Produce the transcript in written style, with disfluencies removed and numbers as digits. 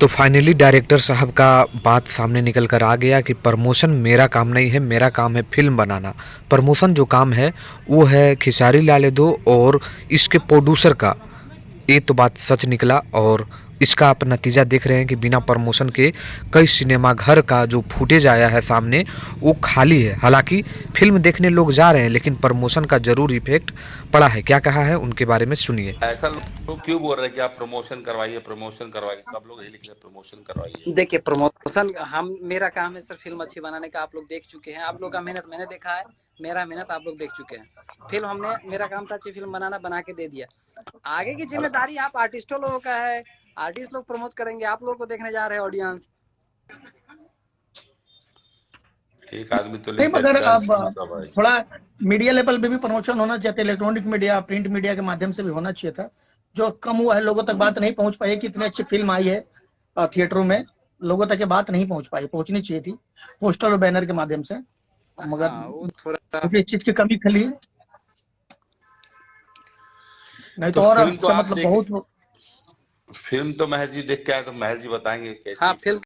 तो finally director साहब का बात सामने निकल कर आ गया कि प्रमोशन मेरा काम नहीं है, मेरा काम है फिल्म बनाना। प्रमोशन जो काम है वो है खेसारी लाल यादव और इसके प्रोड्यूसर का। ये तो बात सच निकला और इसका आप नतीजा देख रहे हैं कि बिना प्रमोशन के कई सिनेमा घर का जो फुटेज आया है सामने वो खाली है। हालांकि फिल्म देखने लोग जा रहे हैं लेकिन प्रमोशन का जरूर इफेक्ट पड़ा है। क्या कहा है उनके बारे में सुनिए। ऐसा लोग क्यों बोल रहे हैं कि आप प्रमोशन करवाइए, सब लोग यही लिख रहे हैं प्रमोशन करवाइए। देखिए, प्रमोशन हम मेरा काम है सर फिल्म अच्छी बनाने का। आप लोग देख चुके हैं, आप लोग का मेहनत मैंने देखा है, मेरा मेहनत आप लोग देख चुके हैं। फिल्म हमने, मेरा काम था अच्छी फिल्म बनाना, बना के दे दिया। आगे की जिम्मेदारी आप आर्टिस्टों लोगों का है। आर्टिस्ट लोग प्रमोट करेंगे, आप लोगों को देखने जा रहे हैं ऑडियंस। एक आदमी तो नहीं, लिखता है मगर अब 10 का भाई। थोड़ा मीडिया लेवल पे भी प्रमोशन होना चाहिए था। इलेक्ट्रॉनिक मीडिया, प्रिंट मीडिया के माध्यम से भी होना चाहिए था। जो कम हुआ है, लोगों तक बात नहीं पहुंच पाई कि इतनी अच्छी फिल्म आई है थिएटरों में। लोगों तक ये बात नहीं पहुंच पाई, पहुंचनी चाहिए थी पोस्टर और बैनर के माध्यम से। मगर वो थोड़ा इस चीज की कमी खली, नहीं तो और फिल्म तो आप मतलब बहुत। फिल्म तो महेश जी देख के आए, तो महेश जी बताएंगे कैसी हाँ, फिल्म